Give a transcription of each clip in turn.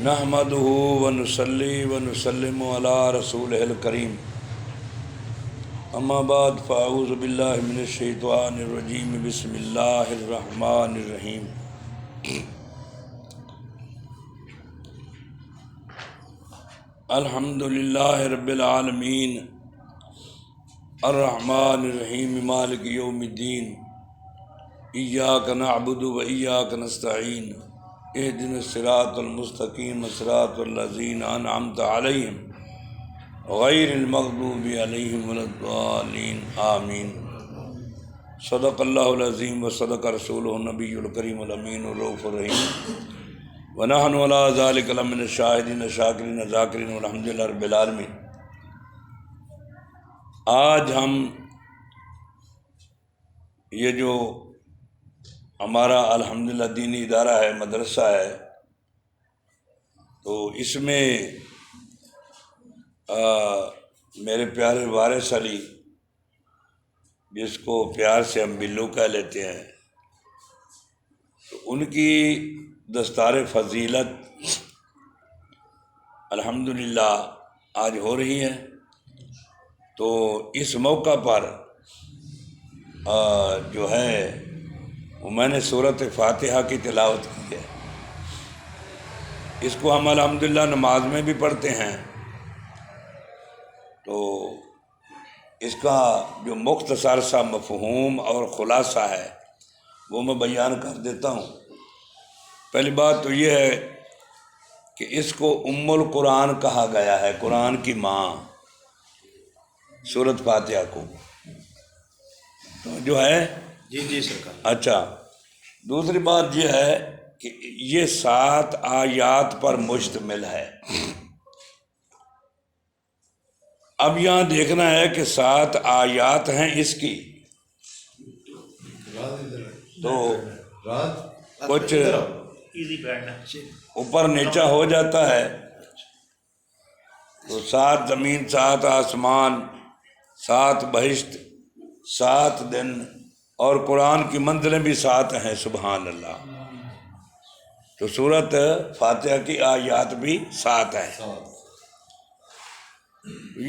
نحمدہ ونصلی ونسلم علی رسولہ الکریم اما بعد فاعوذ باللہ من الشیطان الرجیم بسم اللہ الرحمن الرحیم الحمد للہ رب العالمین الرحمن الرحیم مالک یوم الدین ایاک نعبد و ایاک نستعین اہدنا الصراط المستقیم صراط الذین انعمت علیہم غیر المغضوب علیہم ولا الضالین آمین۔ صدق اللہ العظیم و صدق رسولہ النبی الکریم الامین الرؤوف الرحیم ونحن علی ذلک لمن الشاہدین الشاکرین الذاکرین والحمد للہ رب العالمین۔ آج ہم یہ جو ہمارا الحمدللہ دینی ادارہ ہے، مدرسہ ہے، تو اس میں میرے پیارے وارث علی، جس کو پیار سے ہم بلو کہہ لیتے ہیں، تو ان کی دستار فضیلت الحمدللہ آج ہو رہی ہے۔ تو اس موقع پر جو ہے وہ میں نے سورۃ فاتحہ کی تلاوت کی ہے۔ اس کو ہم الحمدللہ نماز میں بھی پڑھتے ہیں، تو اس کا جو مختصر سا مفہوم اور خلاصہ ہے وہ میں بیان کر دیتا ہوں۔ پہلی بات تو یہ ہے کہ اس کو ام القرآن کہا گیا ہے، قرآن کی ماں، سورۃ فاتحہ کو، تو جو ہے جی سرکار۔ اچھا، دوسری بات یہ ہے کہ یہ 7 آیات پر مشتمل ہے۔ اب یہاں دیکھنا ہے کہ 7 آیات ہیں اس کی، تو کچھ اوپر نیچا ہو جاتا ہے، تو 7 زمین، 7 آسمان، 7 بہشت، 7 دن، اور قرآن کی منزلیں بھی 7 ہیں، سبحان اللہ۔ تو سورۃ فاتحہ کی آیات بھی 7 ہیں۔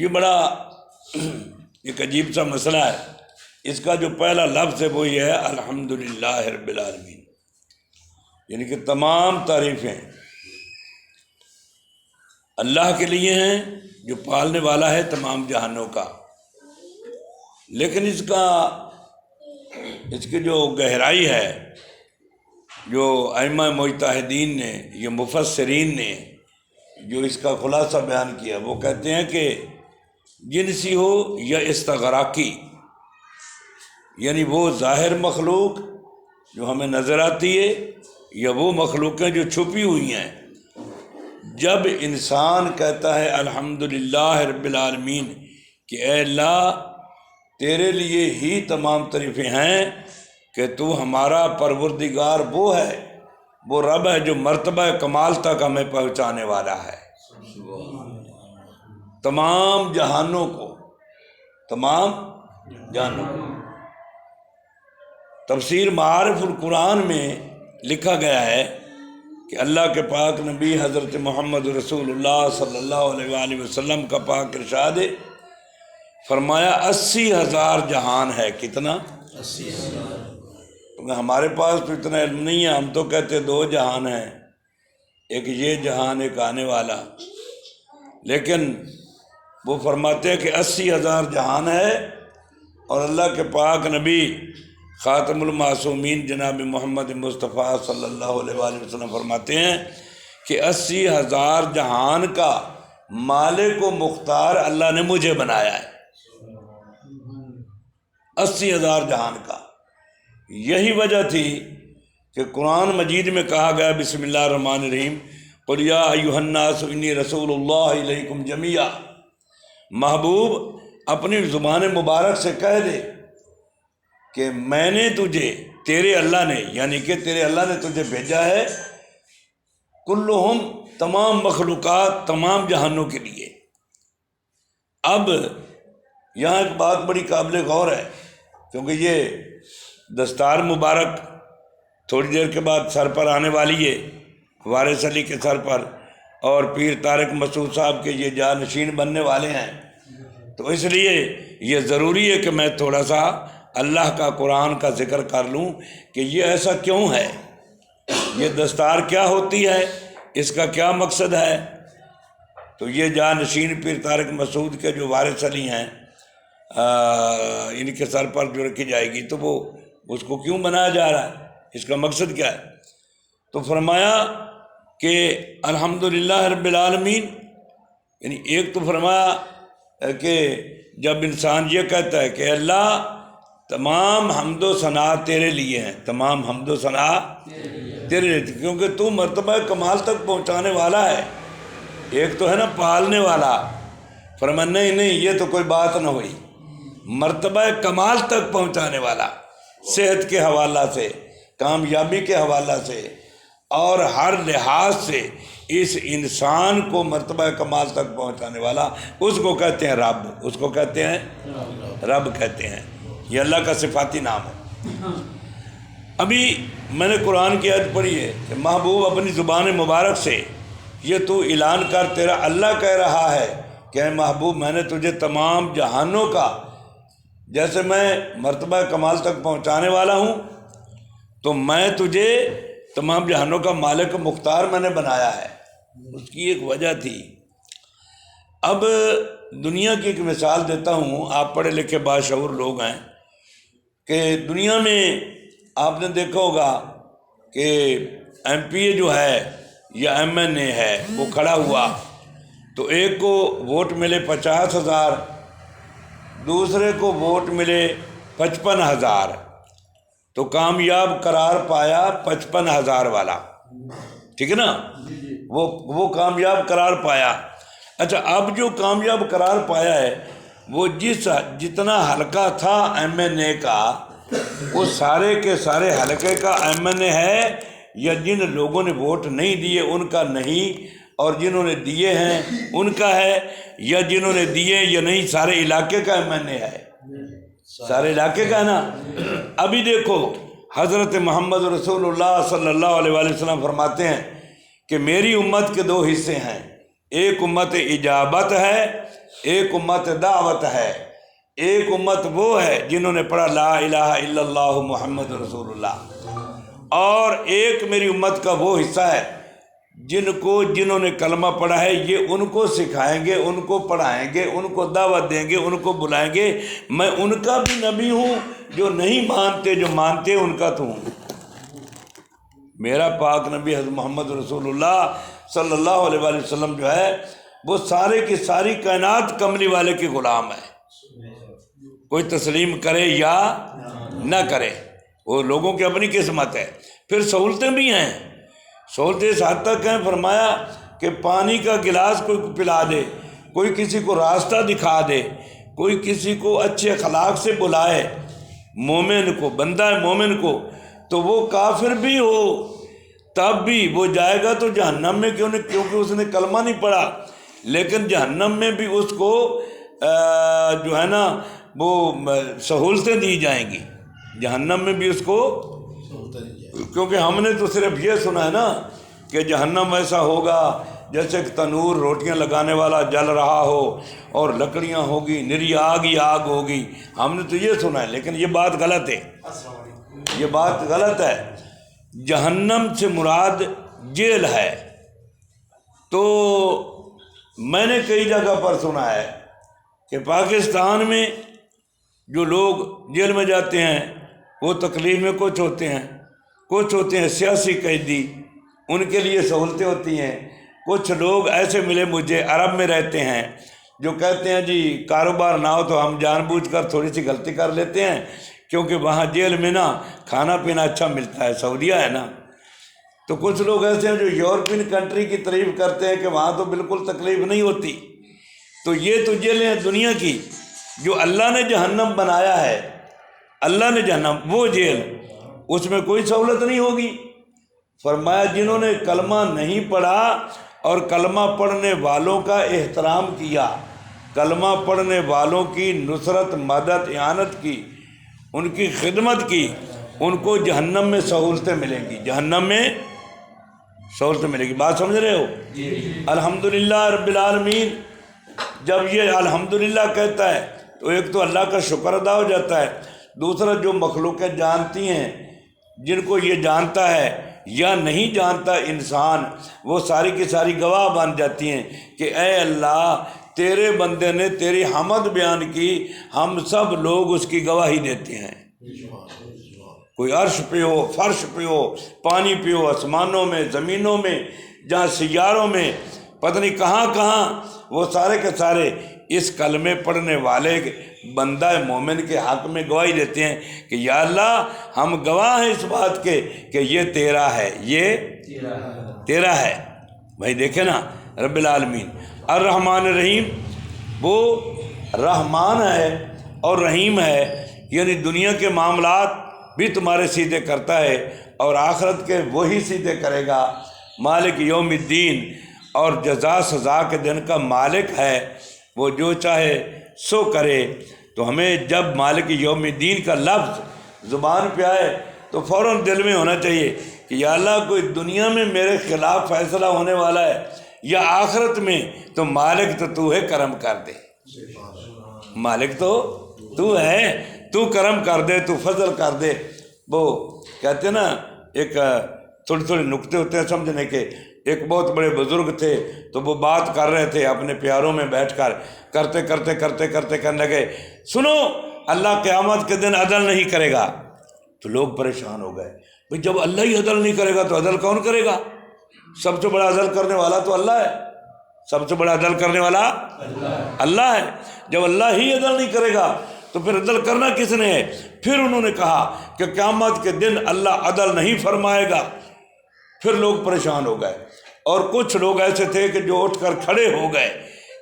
یہ بڑا ایک عجیب سا مسئلہ ہے۔ اس کا جو پہلا لفظ ہے وہ یہ ہے الحمدللہ رب العالمین، یعنی کہ تمام تعریفیں اللہ کے لیے ہیں جو پالنے والا ہے تمام جہانوں کا۔ لیکن اس کی جو گہرائی ہے، جو ائمہ مجتہدین نے، یہ مفسرین نے جو اس کا خلاصہ بیان کیا، وہ کہتے ہیں کہ جنسی ہو یا استغراقی، یعنی وہ ظاہر مخلوق جو ہمیں نظر آتی ہے یا وہ مخلوقیں جو چھپی ہوئی ہیں۔ جب انسان کہتا ہے الحمدللہ رب العالمین کہ اے اللہ تیرے لیے ہی تمام تعریفیں ہیں کہ تو ہمارا پروردگار وہ ہے، وہ رب ہے جو مرتبہ کمال تک ہمیں پہنچانے والا ہے، تمام جہانوں کو، تمام جہانوں کو۔ تفسیر معارف القرآن میں لکھا گیا ہے کہ اللہ کے پاک نبی حضرت محمد رسول اللہ صلی اللہ علیہ وآلہ وسلم کا پاک ارشاد ہے، فرمایا 80,000 جہان ہے۔ کتنا؟ 80,000۔ ہمارے پاس تو اتنا علم نہیں ہے، ہم تو کہتے 2 جہان ہیں، ایک یہ جہان، ایک آنے والا، لیکن وہ فرماتے ہیں کہ 80,000 جہان ہے۔ اور اللہ کے پاک نبی خاتم المعصومین جناب محمد مصطفیٰ صلی اللہ علیہ وآلہ وسلم فرماتے ہیں کہ 80,000 جہان کا مالک و مختار اللہ نے مجھے بنایا ہے۔ 80,000 جہان کا۔ یہی وجہ تھی کہ قرآن مجید میں کہا گیا بسم اللہ الرحمن الرحیم قل یا ایھا الناس انی رسول اللہ الیکم جمیعا۔ محبوب اپنی زبان مبارک سے کہہ دے کہ میں نے تجھے، تیرے اللہ نے، یعنی کہ تیرے اللہ نے تجھے بھیجا ہے، کلہم، تمام مخلوقات، تمام جہانوں کے لیے۔ اب یہاں ایک بات بڑی قابل غور ہے، کیونکہ یہ دستار مبارک تھوڑی دیر کے بعد سر پر آنے والی ہے، وارث علی کے سر پر، اور پیر طارق مسعود صاحب کے یہ جانشین بننے والے ہیں، تو اس لیے یہ ضروری ہے کہ میں تھوڑا سا اللہ کا قرآن کا ذکر کر لوں کہ یہ ایسا کیوں ہے، یہ دستار کیا ہوتی ہے، اس کا کیا مقصد ہے۔ تو یہ جانشین پیر طارق مسعود کے جو وارث علی ہیں، ان کے سر پر جو رکھی جائے گی، تو وہ اس کو کیوں بنایا جا رہا ہے، اس کا مقصد کیا ہے؟ تو فرمایا کہ الحمدللہ رب العالمین، یعنی ایک تو فرمایا کہ جب انسان یہ کہتا ہے کہ اللہ تمام حمد و ثنا تیرے لیے ہیں، تمام حمد و ثنا تیرے لیے، کیونکہ تو مرتبہ کمال تک پہنچانے والا ہے۔ ایک تو ہے نا پالنے والا، فرمایا نہیں یہ تو کوئی بات نہ ہوئی، مرتبہ کمال تک پہنچانے والا، صحت کے حوالہ سے، کامیابی کے حوالہ سے، اور ہر لحاظ سے اس انسان کو مرتبہ کمال تک پہنچانے والا، اس کو کہتے ہیں رب، اس کو کہتے ہیں رب کہتے ہیں۔ یہ اللہ کا صفاتی نام ہے۔ ابھی میں نے قرآن کی آیت پڑھی ہے کہ محبوب اپنی زبان مبارک سے یہ تو اعلان کر، تیرا اللہ کہہ رہا ہے کہ اے محبوب میں نے تجھے تمام جہانوں کا، جیسے میں مرتبہ کمال تک پہنچانے والا ہوں، تو میں تجھے تمام جہانوں کا مالک مختار میں نے بنایا ہے۔ اس کی ایک وجہ تھی۔ اب دنیا کی ایک مثال دیتا ہوں، آپ پڑھے لکھے باشعور لوگ ہیں، کہ دنیا میں آپ نے دیکھا ہوگا کہ ایم پی اے جو ہے یا ایم این اے ہے، وہ کھڑا ہوا تو ایک کو ووٹ ملے 50,000، دوسرے کو ووٹ ملے 55,000، تو کامیاب قرار پایا 55,000 والا، ٹھیک ہے نا، وہ کامیاب قرار پایا۔ اچھا، اب جو کامیاب قرار پایا ہے وہ جتنا حلقہ تھا ایم این اے کا، وہ سارے کے سارے حلقے کا ایم این اے ہے، یا جن لوگوں نے ووٹ نہیں دیے ان کا نہیں، اور جنہوں نے دیے ہیں ان کا ہے، یا جنہوں نے دیے یا نہیں سارے علاقے کا ایم این اے ہے، سارے علاقے کا ہے نا۔ ابھی دیکھو حضرت محمد رسول اللہ صلی اللہ علیہ وآلہ وسلم فرماتے ہیں کہ میری امت کے 2 حصے ہیں، ایک امت اجابت ہے، ایک امت دعوت ہے۔ ایک امت وہ ہے جنہوں نے پڑھا لا الہ الا اللہ محمد رسول اللہ، اور ایک میری امت کا وہ حصہ ہے جنہوں نے کلمہ پڑھا ہے، یہ ان کو سکھائیں گے، ان کو پڑھائیں گے، ان کو دعوت دیں گے، ان کو بلائیں گے۔ میں ان کا بھی نبی ہوں، جو نہیں مانتے، جو مانتے ان کا تو ہوں۔ میرا پاک نبی حضرت محمد رسول اللہ صلی اللہ علیہ وآلہ وسلم جو ہے وہ سارے کی ساری کائنات کملی والے کے غلام ہے، کوئی تسلیم کرے یا نہ کرے، وہ لوگوں کی اپنی قسمت ہے۔ پھر سہولتیں بھی ہیں، سہولتیں اس حد تک ہیں، فرمایا کہ پانی کا گلاس کوئی پلا دے، کوئی کسی کو راستہ دکھا دے، کوئی کسی کو اچھے اخلاق سے بلائے، مومن کو، بندہ مومن کو، تو وہ کافر بھی ہو تب بھی وہ جائے گا تو جہنم میں، کیونکہ اس نے کلمہ نہیں پڑھا، لیکن جہنم میں بھی اس کو جو ہے نا وہ سہولتیں دی جائیں گی، جہنم میں بھی اس کو، کیونکہ ہم نے تو صرف یہ سنا ہے نا کہ جہنم ایسا ہوگا جیسے کہ تنور روٹیاں لگانے والا جل رہا ہو اور لکڑیاں ہوگی، نری آگ ہی آگ ہوگی، ہم نے تو یہ سنا ہے، لیکن یہ بات غلط ہے، یہ بات غلط ہے۔ جہنم سے مراد جیل ہے۔ تو میں نے کئی جگہ پر سنا ہے کہ پاکستان میں جو لوگ جیل میں جاتے ہیں وہ تکلیف میں کچھ ہوتے ہیں سیاسی قیدی، ان کے لیے سہولتیں ہوتی ہیں۔ کچھ لوگ ایسے ملے مجھے عرب میں رہتے ہیں جو کہتے ہیں جی کاروبار نہ ہو تو ہم جان بوجھ کر تھوڑی سی غلطی کر لیتے ہیں، کیونکہ وہاں جیل میں نا کھانا پینا اچھا ملتا ہے، سعودیہ ہے نا۔ تو کچھ لوگ ایسے ہیں جو یورپین کنٹری کی تعریف کرتے ہیں کہ وہاں تو بالکل تکلیف نہیں ہوتی۔ تو یہ تو جیلیں ہیں دنیا کی، جو اللہ نے جہنم بنایا ہے، اللہ نے جہنم، وہ جیل، اس میں کوئی سہولت نہیں ہوگی۔ فرمایا جنہوں نے کلمہ نہیں پڑھا اور کلمہ پڑھنے والوں کا احترام کیا، کلمہ پڑھنے والوں کی نصرت، مدد، اعانت کی، ان کی خدمت کی، ان کو جہنم میں سہولتیں ملیں گی، جہنم میں سہولت ملے گی. بات سمجھ رہے ہو؟ الحمدللہ رب العالمین جب یہ الحمدللہ کہتا ہے تو ایک تو اللہ کا شکر ادا ہو جاتا ہے، دوسرا جو مخلوقیں جانتی ہیں، جن کو یہ جانتا ہے یا نہیں جانتا انسان، وہ ساری کی ساری گواہ بن جاتی ہیں کہ اے اللہ تیرے بندے نے تیری حمد بیان کی، ہم سب لوگ اس کی گواہی دیتے ہیں. کوئی عرش پہ ہو، فرش پہ ہو، پانی پہ ہو، آسمانوں میں، زمینوں میں، جہاں سیاروں میں، پتہ نہیں کہاں کہاں، وہ سارے کے سارے اس کلمے پڑھنے والے بندہ مومن کے حق میں گواہی دیتے ہیں کہ یا اللہ ہم گواہ ہیں اس بات کے کہ یہ تیرا ہے، یہ تیرا ہے. بھائی دیکھیں نا رب العالمین الرحمن الرحیم، وہ رحمان ہے اور رحیم ہے، یعنی دنیا کے معاملات بھی تمہارے سیدھے کرتا ہے اور آخرت کے وہی سیدھے کرے گا. مالک یوم الدین، اور جزا سزا کے دن کا مالک ہے، وہ جو چاہے سو کرے. تو ہمیں جب مالک یوم الدین کا لفظ زبان پہ آئے تو فوراً دل میں ہونا چاہیے کہ یا اللہ کوئی دنیا میں میرے خلاف فیصلہ ہونے والا ہے یا آخرت میں، تو مالک تو ہے، کرم کر دے. مالک تو ہے، تو کرم کر دے، تو فضل کر دے. وہ کہتے ہیں نا ایک تھوڑے تھوڑے نکتے ہوتے ہیں سمجھنے کے. ایک بہت بڑے بزرگ تھے تو وہ بات کر رہے تھے اپنے پیاروں میں بیٹھ کر، کرتے کرتے کرتے کرتے کہنے لگے سنو اللہ قیامت کے دن عدل نہیں کرے گا. تو لوگ پریشان ہو گئے، بھئی جب اللہ ہی عدل نہیں کرے گا تو عدل کون کرے گا؟ سب سے بڑا عدل کرنے والا تو اللہ ہے، سب سے بڑا عدل کرنے والا اللہ ہے. جب اللہ ہی عدل نہیں کرے گا تو پھر عدل کرنا کس نے ہے؟ پھر انہوں نے کہا کہ قیامت کے دن اللہ عدل نہیں فرمائے گا. پھر لوگ پریشان ہو گئے، اور کچھ لوگ ایسے تھے کہ جو اٹھ کر کھڑے ہو گئے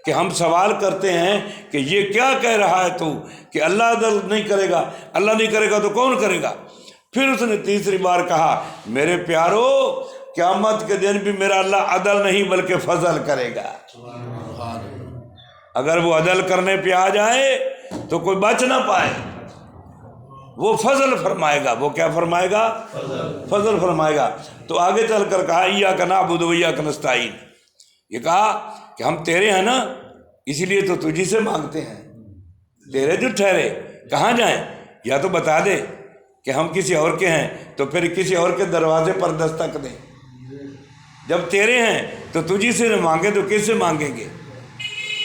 کہ ہم سوال کرتے ہیں کہ یہ کیا کہہ رہا ہے تو کہ اللہ عدل نہیں کرے گا، اللہ نہیں کرے گا تو کون کرے گا؟ پھر اس نے تیسری بار کہا میرے پیارو قیامت کے دن بھی میرا اللہ عدل نہیں بلکہ فضل کرے گا. اگر وہ عدل کرنے پہ آ جائے تو کوئی بچ نہ پائے، وہ فضل فرمائے گا. وہ کیا فرمائے گا؟ فضل فرمائے گا. تو آگے چل کر کہا ایاک نعبد و ایاک نستعین، یہ کہا کہ ہم تیرے ہیں نا، اسی لیے تو تجھی سے مانگتے ہیں. تیرے جو ٹھہرے کہاں جائیں؟ یا تو بتا دے کہ ہم کسی اور کے ہیں تو پھر کسی اور کے دروازے پر دستک دیں. جب تیرے ہیں تو تجھی سے نہ مانگے تو کس سے مانگیں گے؟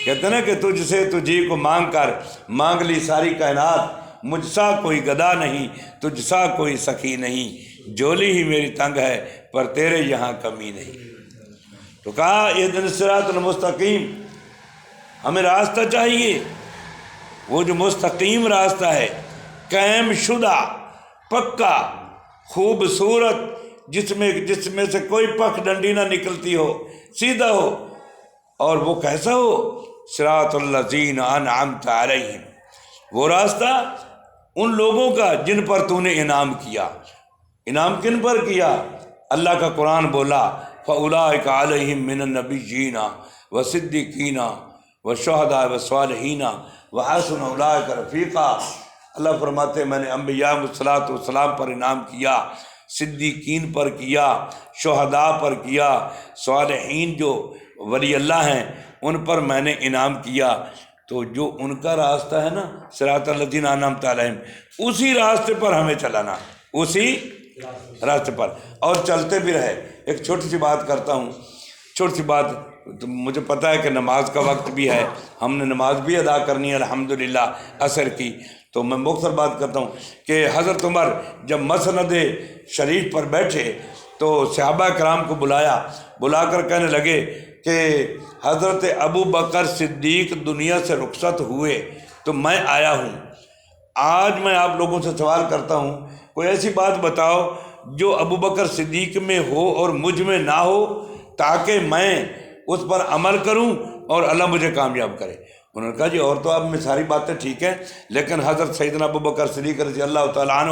کہتے ہیں نا کہ تجھ سے تجھی کو مانگ کر مانگ لی ساری کائنات، مجھ سا کوئی گدا نہیں، تجھ سا کوئی سخی نہیں، جولی ہی میری تنگ ہے پر تیرے یہاں کمی نہیں. تو کہا اہدنا الصراط المستقیم، ہمیں راستہ چاہیے، وہ جو مستقیم راستہ ہے، قائم شدہ، پکا، خوبصورت، جس میں سے کوئی پک ڈنڈی نہ نکلتی ہو، سیدھا ہو. اور وہ کیسا ہو؟ صراط الذین انعمت علیہم، وہ راستہ ان لوگوں کا جن پر تو نے انعام کیا. انعام کن پر کیا؟ اللہ کا قرآن بولا فَأُولَٰئِكَ عَلَيْهِم مِّنَ النَّبِيِّينَ وَالصِّدِّيقِينَ وَالشُّهَدَاءِ وَالصَّالِحِينَ وَحَسُنَ أُولَٰئِكَ رَفِيقًا. اللہ فرماتے ہیں میں نے انبیاء علیہ السلام پر انعام کیا، صدیقین پر کیا، شہداء پر کیا، صالحین جو ولی اللہ ہیں ان پر میں نے انعام کیا. تو جو ان کا راستہ ہے نا صراط الذین انعمت علیہم، اسی راستے پر ہمیں چلانا، اسی راستے پر، اور چلتے بھی رہے. ایک چھوٹی سی بات کرتا ہوں، چھوٹی سی بات. تو مجھے پتہ ہے کہ نماز کا وقت بھی ہے، ہم نے نماز بھی ادا کرنی ہے الحمدللہ عصر کی. تو میں مختصر بات کرتا ہوں کہ حضرت عمر جب مسند شریف پر بیٹھے تو صحابہ کرام کو بلا کر کہنے لگے کہ حضرت ابو بکر صدیق دنیا سے رخصت ہوئے تو میں آیا ہوں. آج میں آپ لوگوں سے سوال کرتا ہوں، کوئی ایسی بات بتاؤ جو ابو بکر صدیق میں ہو اور مجھ میں نہ ہو، تاکہ میں اس پر عمل کروں اور اللہ مجھے کامیاب کرے. انہوں نے کہا جی اور تو آپ میں ساری باتیں ٹھیک ہیں، لیکن حضرت سیدنا ابو بکر صدیق رضی اللہ تعالیٰ عنہ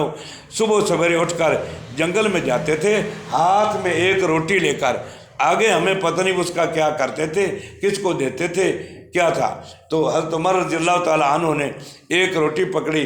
صبح سویرے اٹھ کر جنگل میں جاتے تھے ہاتھ میں ایک روٹی لے کر. آگے ہمیں پتہ نہیں اس کا کیا کرتے تھے، کس کو دیتے تھے، کیا تھا. تو حضرت عمر رضی اللہ تعالیٰ عنہ نے ایک روٹی پکڑی،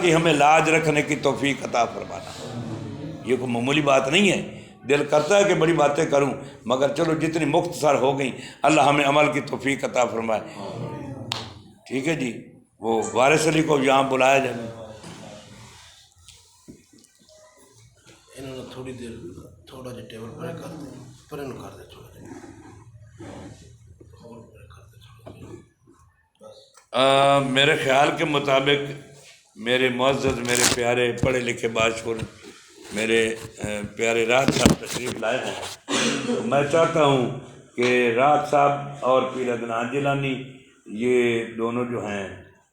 کی ہمیں لاج رکھنے کی توفیق عطا فرمانا۔ یہ کوئی معمولی بات نہیں ہے، دل کرتا ہے کہ بڑی باتیں کروں، مگر چلو جتنی مختصر ہو گئیں، اللہ ہمیں عمل کی توفیق عطا فرمائے۔ ٹھیک ہے جی، وہ وارث علی کو یہاں بلایا جائے۔ انہوں نے تھوڑی دیر تھوڑا جا ٹیبل پر کر دیں، پر انہوں کر دیں تھوڑا جا اور پر کر دیں تھوڑا بس۔ میرے خیال کے مطابق میرے معزز، میرے پیارے پڑھے لکھے باشعور میرے پیارے راحت صاحب تشریف لائے ہیں۔ میں چاہتا ہوں کہ راحت صاحب اور پیر عدنان جیلانی یہ دونوں جو ہیں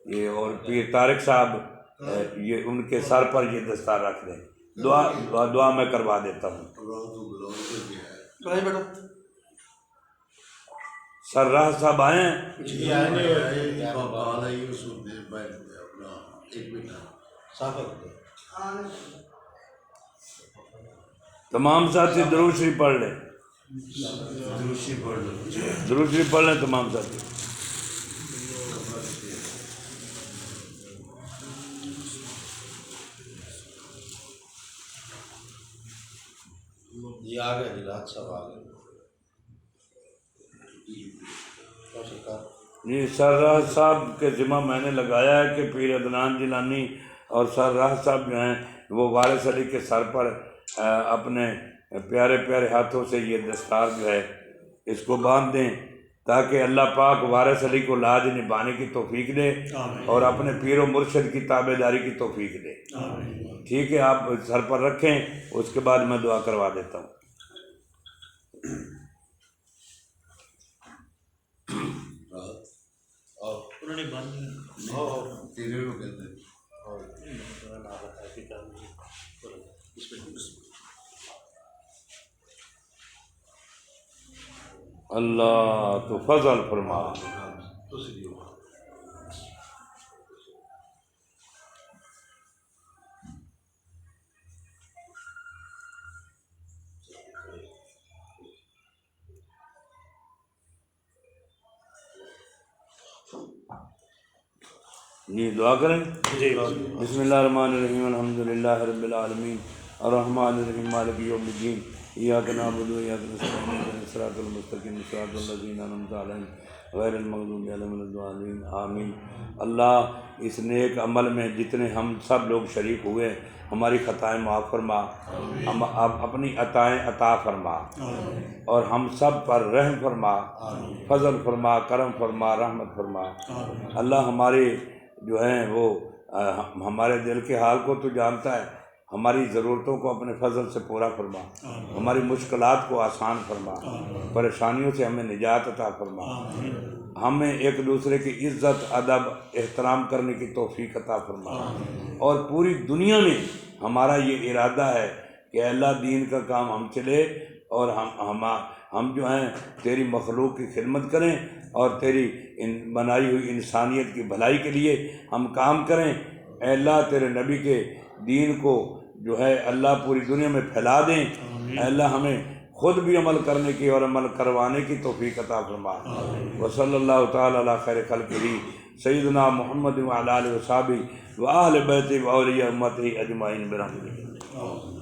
یہ، اور پیر طارق صاحب یہ ان کے سر پر یہ دستار رکھ دیں۔ دعا میں کروا دیتا ہوں۔ سر راحت صاحب آئے ہیں؟ جی آئے تمام ساتھی درود شریف پڑھ لیں، درود شریف پڑھ لیں تمام ساتھی۔ جی آ گئے، جی راحت صاحب آ گئے۔ جی سر راحت صاحب کے ذمہ میں نے لگایا ہے کہ پیر عدنان جیلانی اور سر راحت صاحب جو ہیں وہ وارث علی کے سر پر اپنے پیارے پیارے ہاتھوں سے یہ دستار جو ہے اس کو باندھ دیں، تاکہ اللہ پاک وارث علی کو لاج نبھانے کی توفیق دے اور اپنے پیر و مرشد کی تابع داری کی توفیق دے۔ ٹھیک ہے، آپ سر پر رکھیں، اس کے بعد میں دعا کروا دیتا ہوں۔ انہوں نے اللہ تو فضل فرما۔ جی دعا کریں۔ بسم اللہ الرحمن الرحیم، الحمدللہ رب العالمین، الرحمن الرحیم، مالک یوم الدین، ایاک نعبد و ایاک نستعین، اہدنا الصراط المستقیم، صراط الذین انعمت علیہم غیر المغضوب علیہم ولا الضالین، آمین۔ اللہ اس نیک عمل میں جتنے ہم سب لوگ شریک ہوئے، ہماری خطائیں معاف فرما، ہم اپنی عطائیں عطا فرما، اور ہم سب پر رحم فرما، فضل فرما، کرم فرما، رحمت فرما۔ اللہ ہمارے جو ہیں وہ ہمارے دل کے حال کو تو جانتا ہے، ہماری ضرورتوں کو اپنے فضل سے پورا فرما، ہماری مشکلات کو آسان فرما، پریشانیوں سے ہمیں نجات عطا فرما، ہمیں ایک دوسرے کی عزت، ادب، احترام کرنے کی توفیق عطا فرما، اور پوری دنیا میں ہمارا یہ ارادہ ہے کہ اللہ دین کا کام ہم چلے، اور ہم جو ہیں تیری مخلوق کی خدمت کریں، اور تیری بنائی ہوئی انسانیت کی بھلائی کے لیے ہم کام کریں۔ اے اللہ تیرے نبی کے دین کو جو ہے اللہ پوری دنیا میں پھیلا دیں۔ اے اللہ ہمیں خود بھی عمل کرنے کی اور عمل کروانے کی توفیق عطا فرما۔ وصلی اللہ تعالی علی خیر خلقہ سیدنا محمد وعلی آلہ وصحبہ وآل بیتہ واولیاء امتہ اجمعین برحمتک۔